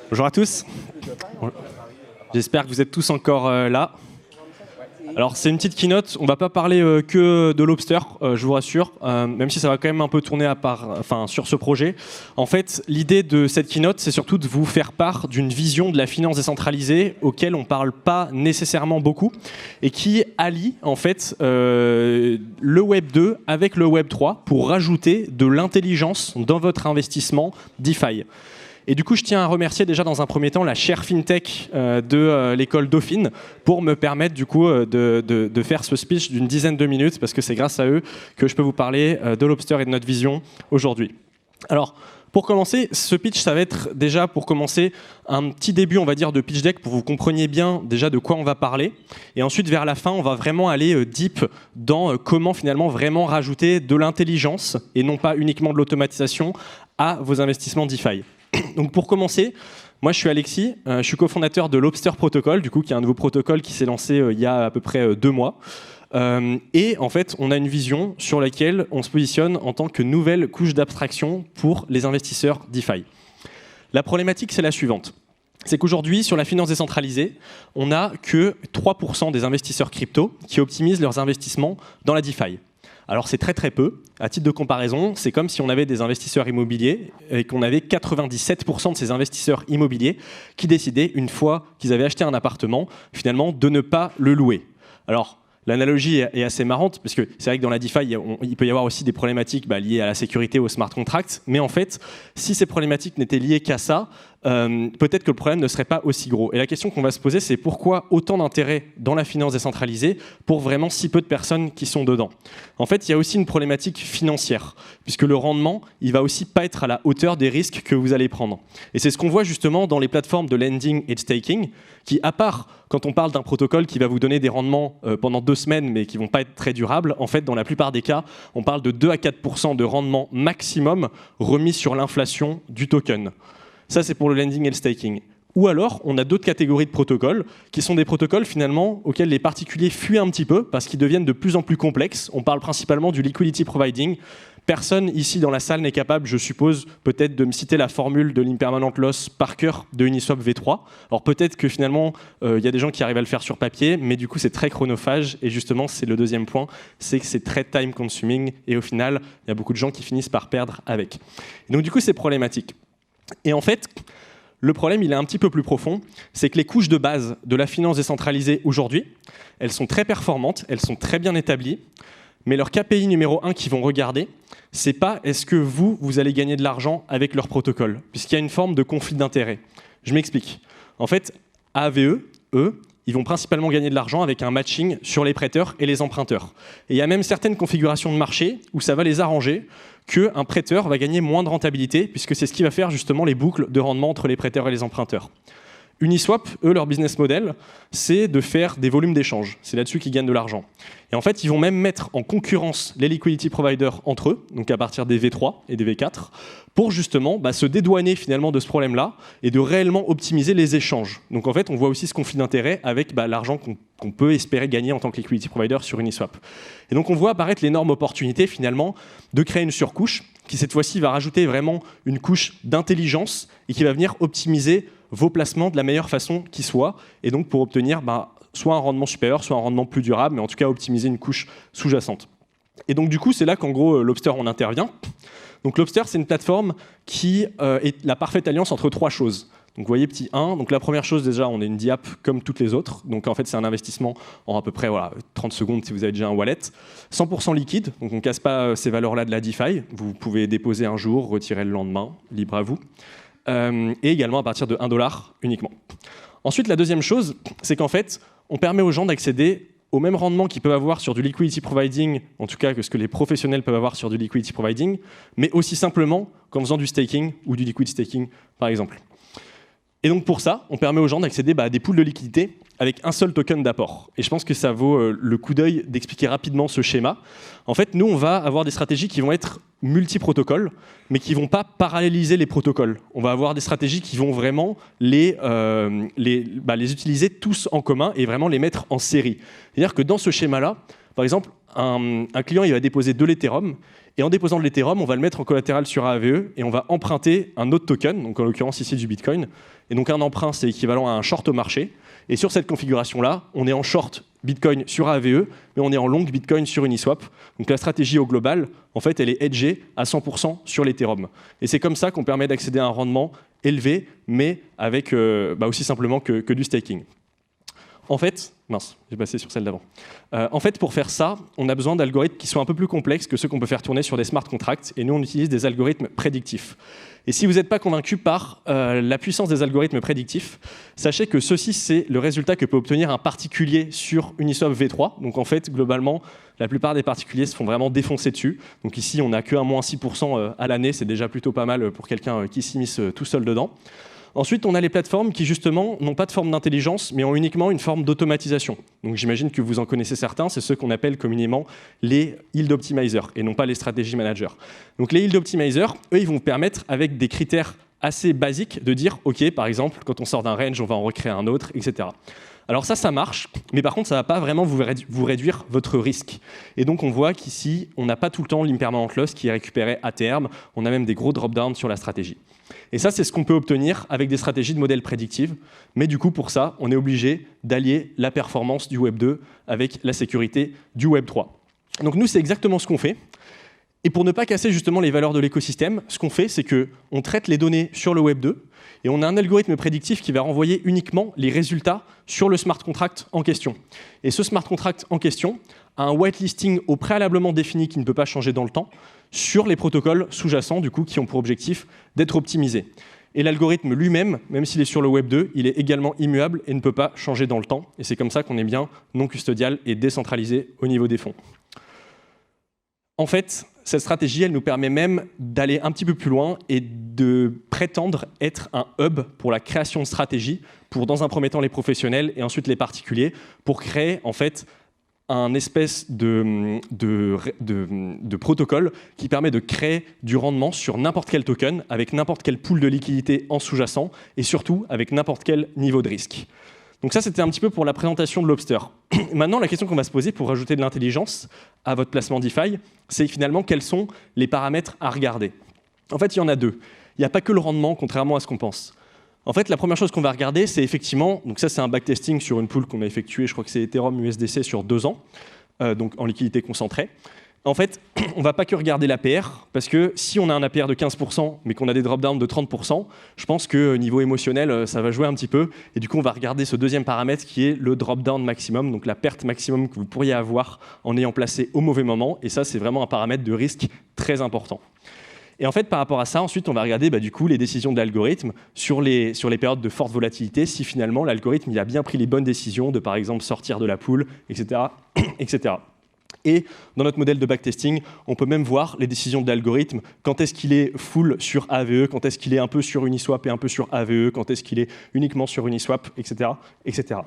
Bonjour à tous. J'espère que vous êtes tous encore là. Alors c'est une petite keynote, on ne va pas parler que de Lobster, je vous rassure, même si ça va quand même un peu tourner sur ce projet. En fait, l'idée de cette keynote, c'est surtout de vous faire part d'une vision de la finance décentralisée auquel on ne parle pas nécessairement beaucoup et qui allie en fait le Web 2 avec le Web 3 pour rajouter de l'intelligence dans votre investissement DeFi. Et du coup, je tiens à remercier déjà dans un premier temps la chaire FinTech de l'école Dauphine pour me permettre du coup de faire ce speech d'une dizaine de minutes parce que c'est grâce à eux que je peux vous parler de Lobster et de notre vision aujourd'hui. Alors, pour commencer, ce pitch, ça va être déjà pour commencer un petit début, on va dire, de pitch deck pour que vous compreniez bien déjà de quoi on va parler. Et ensuite, vers la fin, on va vraiment aller deep dans comment finalement vraiment rajouter de l'intelligence et non pas uniquement de l'automatisation à vos investissements DeFi. Donc pour commencer, moi je suis Alexis, je suis cofondateur de Lobster Protocol, du coup, qui est un nouveau protocole qui s'est lancé il y a à peu près 2 mois. Et en fait, on a une vision sur laquelle on se positionne en tant que nouvelle couche d'abstraction pour les investisseurs DeFi. La problématique, c'est la suivante. C'est qu'aujourd'hui, sur la finance décentralisée, on n'a que 3% des investisseurs crypto qui optimisent leurs investissements dans la DeFi. Alors c'est très très peu. À titre de comparaison, c'est comme si on avait des investisseurs immobiliers et qu'on avait 97% de ces investisseurs immobiliers qui décidaient, une fois qu'ils avaient acheté un appartement, finalement de ne pas le louer. Alors l'analogie est assez marrante, parce que c'est vrai que dans la DeFi, il peut y avoir aussi des problématiques liées à la sécurité, aux smart contracts, mais en fait, si ces problématiques n'étaient liées qu'à ça, peut-être que le problème ne serait pas aussi gros. Et la question qu'on va se poser, c'est pourquoi autant d'intérêt dans la finance décentralisée pour vraiment si peu de personnes qui sont dedans. En fait, il y a aussi une problématique financière, puisque le rendement, il va aussi pas être à la hauteur des risques que vous allez prendre. Et c'est ce qu'on voit justement dans les plateformes de lending et de staking, qui, à part quand on parle d'un protocole qui va vous donner des rendements pendant 2 semaines, mais qui ne vont pas être très durables, en fait, dans la plupart des cas, on parle de 2 à 4% de rendement maximum remis sur l'inflation du token. Ça, c'est pour le lending et le staking. Ou alors, on a d'autres catégories de protocoles qui sont des protocoles finalement auxquels les particuliers fuient un petit peu parce qu'ils deviennent de plus en plus complexes. On parle principalement du liquidity providing. Personne ici dans la salle n'est capable, je suppose, peut-être de me citer la formule de l'impermanent loss par cœur de Uniswap V3. Alors peut-être que finalement, il y a des gens qui arrivent à le faire sur papier, mais du coup, c'est très chronophage. Et justement, c'est le deuxième point, c'est que c'est très time consuming. Et au final, il y a beaucoup de gens qui finissent par perdre avec. Et donc du coup, c'est problématique. Et en fait, le problème, il est un petit peu plus profond, c'est que les couches de base de la finance décentralisée aujourd'hui, elles sont très performantes, elles sont très bien établies, mais leur KPI numéro 1 qu'ils vont regarder, c'est pas est-ce que vous allez gagner de l'argent avec leur protocole, puisqu'il y a une forme de conflit d'intérêt. Je m'explique. En fait, AVE, eux, ils vont principalement gagner de l'argent avec un matching sur les prêteurs et les emprunteurs. Et il y a même certaines configurations de marché où ça va les arranger qu'un prêteur va gagner moins de rentabilité, puisque c'est ce qui va faire justement les boucles de rendement entre les prêteurs et les emprunteurs. Uniswap, eux, leur business model, c'est de faire des volumes d'échange. C'est là-dessus qu'ils gagnent de l'argent. Et en fait, ils vont même mettre en concurrence les liquidity providers entre eux, donc à partir des V3 et des V4, pour justement se dédouaner finalement de ce problème-là et de réellement optimiser les échanges. Donc en fait, on voit aussi ce conflit d'intérêt avec l'argent qu'on peut espérer gagner en tant que liquidity provider sur Uniswap. Et donc on voit apparaître l'énorme opportunité finalement de créer une surcouche qui cette fois-ci va rajouter vraiment une couche d'intelligence et qui va venir optimiser vos placements de la meilleure façon qui soit, et donc pour obtenir soit un rendement supérieur, soit un rendement plus durable, mais en tout cas optimiser une couche sous-jacente. Et donc du coup, c'est là qu'en gros, Lobster, on intervient. Donc Lobster, c'est une plateforme qui est la parfaite alliance entre 3 choses. Donc vous voyez, petit 1, donc la première chose déjà, on est une DApp comme toutes les autres. Donc en fait, c'est un investissement en à peu près 30 secondes si vous avez déjà un wallet. 100% liquide, donc on ne casse pas ces valeurs-là de la DeFi. Vous pouvez déposer un jour, retirer le lendemain, libre à vous. Et également à partir de 1 $ uniquement. Ensuite, la deuxième chose, c'est qu'en fait, on permet aux gens d'accéder au même rendement qu'ils peuvent avoir sur du liquidity providing, en tout cas que ce que les professionnels peuvent avoir sur du liquidity providing, mais aussi simplement qu'en faisant du staking ou du liquid staking, par exemple. Et donc pour ça, on permet aux gens d'accéder à des pools de liquidité avec un seul token d'apport. Et je pense que ça vaut le coup d'œil d'expliquer rapidement ce schéma. En fait, nous, on va avoir des stratégies qui vont être multi-protocoles, mais qui ne vont pas paralléliser les protocoles. On va avoir des stratégies qui vont vraiment les utiliser tous en commun et vraiment les mettre en série. C'est-à-dire que dans ce schéma-là, Par exemple, un client il va déposer de l'Ethereum, et en déposant de l'Ethereum, on va le mettre en collatéral sur Aave, et on va emprunter un autre token, donc en l'occurrence ici du Bitcoin. Et donc un emprunt, c'est équivalent à un short au marché. Et sur cette configuration-là, on est en short Bitcoin sur Aave, mais on est en long Bitcoin sur Uniswap. Donc la stratégie au global, en fait, elle est hedgée à 100% sur l'Ethereum. Et c'est comme ça qu'on permet d'accéder à un rendement élevé, mais avec aussi simplement que du staking. En fait, mince, j'ai passé sur celle d'avant. En fait, pour faire ça, on a besoin d'algorithmes qui sont un peu plus complexes que ceux qu'on peut faire tourner sur des smart contracts. Et nous, on utilise des algorithmes prédictifs. Et si vous n'êtes pas convaincu par la puissance des algorithmes prédictifs, sachez que ceci, c'est le résultat que peut obtenir un particulier sur Uniswap V3. Donc en fait, globalement, la plupart des particuliers se font vraiment défoncer dessus. Donc ici, on n'a que un moins 6% à l'année. C'est déjà plutôt pas mal pour quelqu'un qui s'immisce tout seul dedans. Ensuite, on a les plateformes qui, justement, n'ont pas de forme d'intelligence, mais ont uniquement une forme d'automatisation. Donc j'imagine que vous en connaissez certains, c'est ceux qu'on appelle communément les yield optimizers, et non pas les strategy managers. Donc les yield optimizers, eux, ils vont vous permettre, avec des critères assez basiques, de dire, OK, par exemple, quand on sort d'un range, on va en recréer un autre, etc. Alors ça marche, mais par contre, ça ne va pas vraiment vous réduire votre risque. Et donc, on voit qu'ici, on n'a pas tout le temps l'impermanent loss qui est récupéré à terme. On a même des gros drop-downs sur la stratégie. Et ça, c'est ce qu'on peut obtenir avec des stratégies de modèles prédictives. Mais du coup, pour ça, on est obligé d'allier la performance du Web 2 avec la sécurité du Web 3. Donc nous, c'est exactement ce qu'on fait. Et pour ne pas casser justement les valeurs de l'écosystème, ce qu'on fait, c'est qu'on traite les données sur le Web 2 et on a un algorithme prédictif qui va renvoyer uniquement les résultats sur le smart contract en question. Et ce smart contract en question a un whitelisting au préalablement défini qui ne peut pas changer dans le temps sur les protocoles sous-jacents du coup, qui ont pour objectif d'être optimisés. Et l'algorithme lui-même, même s'il est sur le Web 2, il est également immuable et ne peut pas changer dans le temps. Et c'est comme ça qu'on est bien non custodial et décentralisé au niveau des fonds. En fait, cette stratégie, elle nous permet même d'aller un petit peu plus loin et de prétendre être un hub pour la création de stratégies, pour dans un premier temps les professionnels et ensuite les particuliers, pour créer en fait un espèce de protocole qui permet de créer du rendement sur n'importe quel token, avec n'importe quel pool de liquidité en sous-jacent et surtout avec n'importe quel niveau de risque. Donc ça, c'était un petit peu pour la présentation de Lobster. Maintenant, la question qu'on va se poser pour rajouter de l'intelligence à votre placement DeFi, c'est finalement quels sont les paramètres à regarder. En fait, il y en a deux. Il n'y a pas que le rendement, contrairement à ce qu'on pense. En fait, la première chose qu'on va regarder, c'est effectivement, donc ça c'est un backtesting sur une pool qu'on a effectué, je crois que c'est Ethereum USDC sur 2 ans, donc en liquidité concentrée. En fait, on ne va pas que regarder l'APR, parce que si on a un APR de 15%, mais qu'on a des drop-downs de 30%, je pense que niveau émotionnel, ça va jouer un petit peu. Et du coup, on va regarder ce deuxième paramètre qui est le drop-down maximum, donc la perte maximum que vous pourriez avoir en ayant placé au mauvais moment. Et ça, c'est vraiment un paramètre de risque très important. Et en fait, par rapport à ça, ensuite, on va regarder du coup, les décisions de l'algorithme sur les périodes de forte volatilité, si finalement l'algorithme il a bien pris les bonnes décisions de, par exemple, sortir de la pool, etc. etc. Et dans notre modèle de backtesting, on peut même voir les décisions de l'algorithme, quand est-ce qu'il est full sur Aave, quand est-ce qu'il est un peu sur Uniswap et un peu sur Aave, quand est-ce qu'il est uniquement sur Uniswap, etc. etc.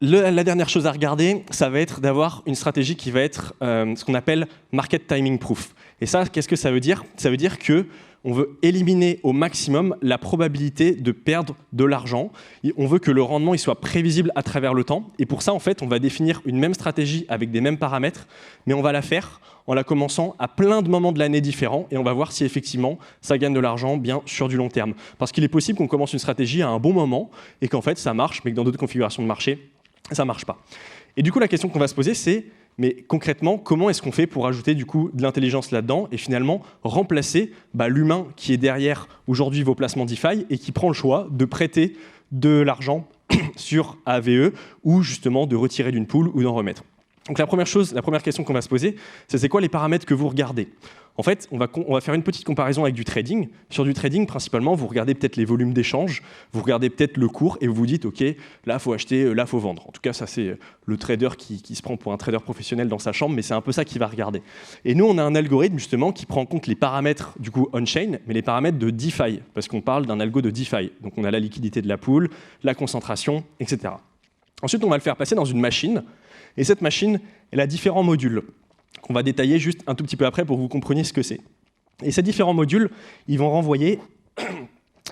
La dernière chose à regarder, ça va être d'avoir une stratégie qui va être ce qu'on appelle market timing proof. Et ça, qu'est-ce que ça veut dire? Ça veut dire qu'on veut éliminer au maximum la probabilité de perdre de l'argent. On veut que le rendement il soit prévisible à travers le temps. Et pour ça, en fait, on va définir une même stratégie avec des mêmes paramètres, mais on va la faire en la commençant à plein de moments de l'année différents. Et on va voir si effectivement, ça gagne de l'argent bien sur du long terme. Parce qu'il est possible qu'on commence une stratégie à un bon moment et qu'en fait, ça marche, mais que dans d'autres configurations de marché, ça ne marche pas. Et du coup, la question qu'on va se poser, c'est mais concrètement, comment est-ce qu'on fait pour ajouter du coup de l'intelligence là-dedans et finalement remplacer l'humain qui est derrière aujourd'hui vos placements DeFi et qui prend le choix de prêter de l'argent sur Aave ou justement de retirer d'une pool ou d'en remettre. Donc la première question qu'on va se poser, c'est quoi les paramètres que vous regardez? En fait, on va faire une petite comparaison avec du trading. Sur du trading, principalement, vous regardez peut-être les volumes d'échange, vous regardez peut-être le cours et vous vous dites, OK, là, il faut acheter, là, il faut vendre. En tout cas, ça, c'est le trader qui se prend pour un trader professionnel dans sa chambre, mais c'est un peu ça qu'il va regarder. Et nous, on a un algorithme, justement, qui prend en compte les paramètres, du coup, on-chain, mais les paramètres de DeFi, parce qu'on parle d'un algo de DeFi. Donc, on a la liquidité de la pool, la concentration, etc. Ensuite, on va le faire passer dans une machine, et cette machine, elle a différents modules qu'on va détailler juste un tout petit peu après pour que vous compreniez ce que c'est. Et ces différents modules, ils vont renvoyer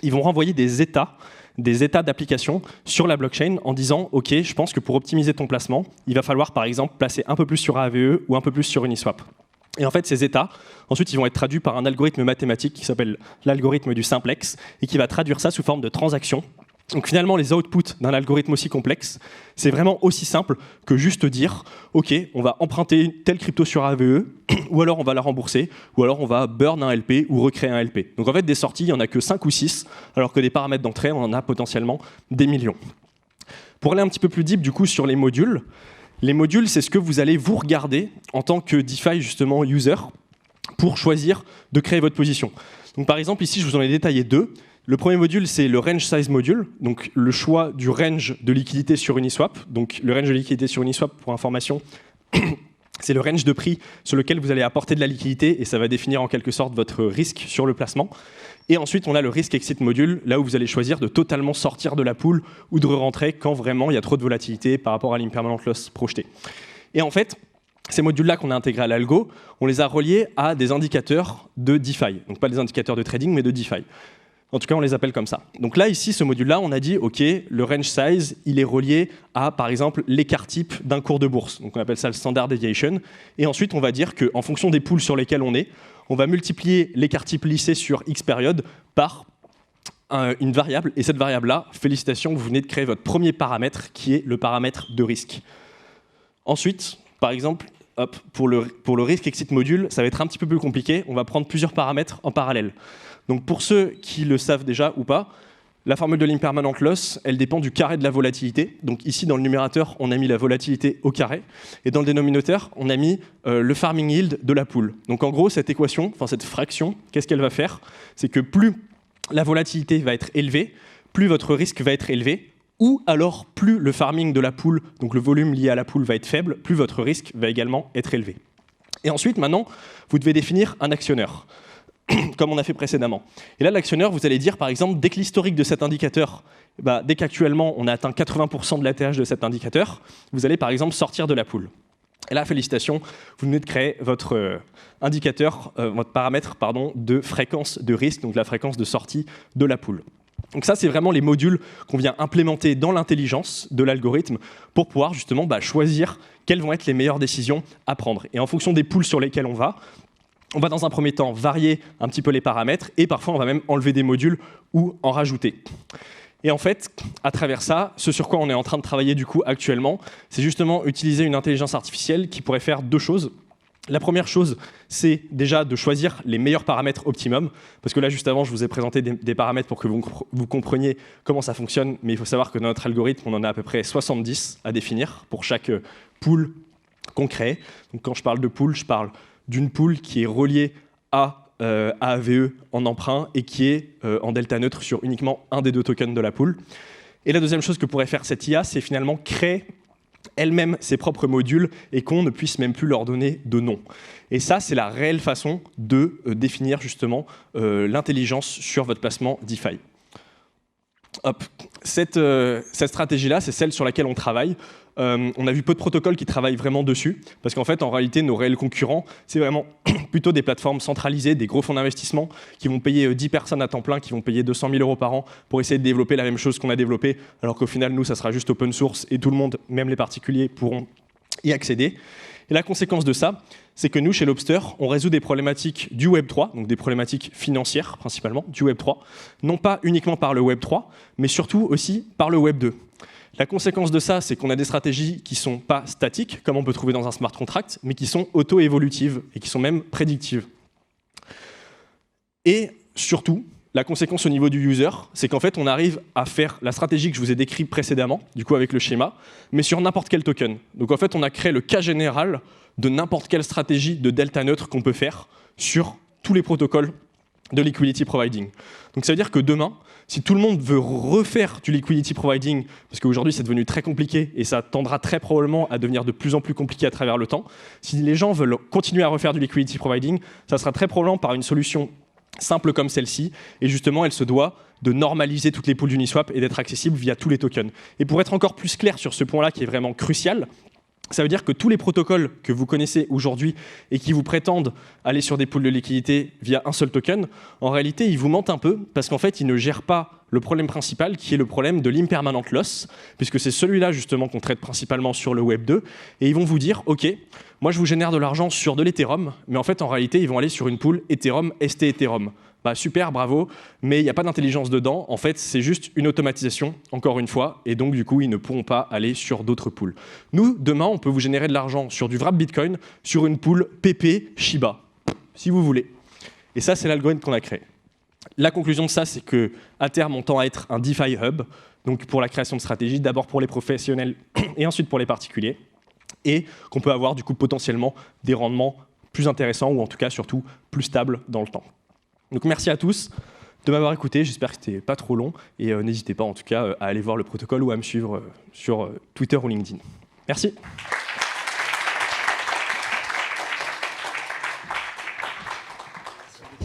ils vont renvoyer des états d'application sur la blockchain en disant « Ok, je pense que pour optimiser ton placement, il va falloir par exemple placer un peu plus sur Aave ou un peu plus sur Uniswap ». Et en fait, ces états, ensuite, ils vont être traduits par un algorithme mathématique qui s'appelle l'algorithme du simplex et qui va traduire ça sous forme de transactions. Donc finalement, les outputs d'un algorithme aussi complexe, c'est vraiment aussi simple que juste dire « Ok, on va emprunter telle crypto sur Aave, ou alors on va la rembourser, ou alors on va burn un LP ou recréer un LP ». Donc en fait, des sorties, il n'y en a que 5 ou 6, alors que des paramètres d'entrée, on en a potentiellement des millions. Pour aller un petit peu plus deep, du coup, sur les modules, c'est ce que vous allez vous regarder en tant que DeFi, justement, user, pour choisir de créer votre position. Donc par exemple, ici, je vous en ai détaillé 2. Le premier module, c'est le range size module, donc le choix du range de liquidité sur Uniswap. Donc le range de liquidité sur Uniswap, pour information, c'est le range de prix sur lequel vous allez apporter de la liquidité et ça va définir en quelque sorte votre risque sur le placement. Et ensuite, on a le risk exit module, là où vous allez choisir de totalement sortir de la pool ou de rentrer quand vraiment il y a trop de volatilité par rapport à l'impermanent loss projeté. Et en fait, ces modules-là qu'on a intégrés à l'algo, on les a reliés à des indicateurs de DeFi. Donc pas des indicateurs de trading, mais de DeFi. En tout cas, on les appelle comme ça. Donc là, ici, ce module-là, on a dit, OK, le range size, il est relié à, par exemple, l'écart type d'un cours de bourse. Donc on appelle ça le standard deviation. Et ensuite, on va dire qu'en fonction des pools sur lesquels on va multiplier l'écart type lissé sur X période par une variable. Et cette variable-là, félicitations, vous venez de créer votre premier paramètre, qui est le paramètre de risque. Ensuite, par exemple, hop, pour le risk exit module, ça va être un petit peu plus compliqué. On va prendre plusieurs paramètres en parallèle. Donc pour ceux qui le savent déjà ou pas, la formule de l'impermanent loss, elle dépend du carré de la volatilité. Donc ici, dans le numérateur, on a mis la volatilité au carré. Et dans le dénominateur, on a mis le farming yield de la pool. Donc en gros, cette équation, enfin cette fraction, qu'est-ce qu'elle va faire? C'est que plus la volatilité va être élevée, plus votre risque va être élevé, ou alors plus le farming de la pool, donc le volume lié à la pool va être faible, plus votre risque va également être élevé. Et ensuite, maintenant, vous devez définir un actionneur, comme on a fait précédemment. Et là, l'actionneur, vous allez dire, par exemple, dès que l'historique de cet indicateur, dès qu'actuellement, on a atteint 80% de l'ATH de cet indicateur, vous allez, par exemple, sortir de la pool. Et là, félicitations, vous venez de créer votre indicateur, votre paramètre de fréquence de risque, donc la fréquence de sortie de la pool. Donc ça, c'est vraiment les modules qu'on vient implémenter dans l'intelligence de l'algorithme pour pouvoir justement choisir quelles vont être les meilleures décisions à prendre. Et en fonction des pools sur lesquels on va dans un premier temps varier un petit peu les paramètres et parfois on va même enlever des modules ou en rajouter. Et en fait, à travers ça, ce sur quoi on est en train de travailler du coup actuellement, c'est justement utiliser une intelligence artificielle qui pourrait faire 2 choses. La première chose, c'est déjà de choisir les meilleurs paramètres optimum, parce que là, juste avant, je vous ai présenté des paramètres pour que vous compreniez comment ça fonctionne, mais il faut savoir que dans notre algorithme, on en a à peu près 70 à définir pour chaque pool qu'on crée. Donc quand je parle de pool, je parle d'une pool qui est reliée à Aave en emprunt et qui est en delta neutre sur uniquement un des 2 tokens de la pool. Et la deuxième chose que pourrait faire cette IA, c'est finalement créer elle-même ses propres modules et qu'on ne puisse même plus leur donner de nom. Et ça, c'est la réelle façon de définir justement l'intelligence sur votre placement DeFi. Hop. Cette stratégie-là, c'est celle sur laquelle on travaille. On a vu peu de protocoles qui travaillent vraiment dessus, parce qu'en fait, en réalité, nos réels concurrents, c'est vraiment plutôt des plateformes centralisées, des gros fonds d'investissement qui vont payer 10 personnes à temps plein, qui vont payer 200 000 € par an pour essayer de développer la même chose qu'on a développé, alors qu'au final, nous, ça sera juste open source et tout le monde, même les particuliers, pourront y accéder. Et la conséquence de ça, c'est que nous, chez Lobster, on résout des problématiques du Web3, donc des problématiques financières principalement, du Web3, non pas uniquement par le Web3, mais surtout aussi par le Web2. La conséquence de ça, c'est qu'on a des stratégies qui ne sont pas statiques, comme on peut trouver dans un smart contract, mais qui sont auto-évolutives et qui sont même prédictives. Et surtout, la conséquence au niveau du user, c'est qu'en fait, on arrive à faire la stratégie que je vous ai décrite précédemment, du coup avec le schéma, mais sur n'importe quel token. Donc en fait, on a créé le cas général de n'importe quelle stratégie de delta neutre qu'on peut faire sur tous les protocoles de liquidity providing. Donc ça veut dire que demain, si tout le monde veut refaire du liquidity providing, parce qu'aujourd'hui c'est devenu très compliqué et ça tendra très probablement à devenir de plus en plus compliqué à travers le temps, si les gens veulent continuer à refaire du liquidity providing, ça sera très probablement par une solution simple comme celle-ci, et justement elle se doit de normaliser toutes les pools d'Uniswap et d'être accessible via tous les tokens. Et pour être encore plus clair sur ce point-là qui est vraiment crucial, Ça veut dire que tous les protocoles que vous connaissez aujourd'hui et qui vous prétendent aller sur des pools de liquidité via un seul token, en réalité, ils vous mentent un peu parce qu'en fait, ils ne gèrent pas le problème principal qui est le problème de l'impermanent loss, puisque c'est celui-là justement qu'on traite principalement sur le Web 2. Et ils vont vous dire, OK, moi je vous génère de l'argent sur de l'Ethereum, mais en fait, en réalité, ils vont aller sur une pool Ethereum, ST Ethereum. Bah, super, bravo, mais il n'y a pas d'intelligence dedans. En fait, c'est juste une automatisation, encore une fois, et donc du coup, ils ne pourront pas aller sur d'autres pools. Nous, demain, on peut vous générer de l'argent sur du wrap Bitcoin, sur une pool PP Shiba, si vous voulez. Et ça, c'est l'algorithme qu'on a créé. La conclusion de ça, c'est qu'à terme, on tend à être un DeFi Hub, donc pour la création de stratégies, d'abord pour les professionnels et ensuite pour les particuliers, et qu'on peut avoir du coup potentiellement des rendements plus intéressants, ou en tout cas surtout plus stables dans le temps. Donc merci à tous de m'avoir écouté, j'espère que c'était pas trop long, et n'hésitez pas en tout cas à aller voir le protocole ou à me suivre sur Twitter ou LinkedIn. Merci.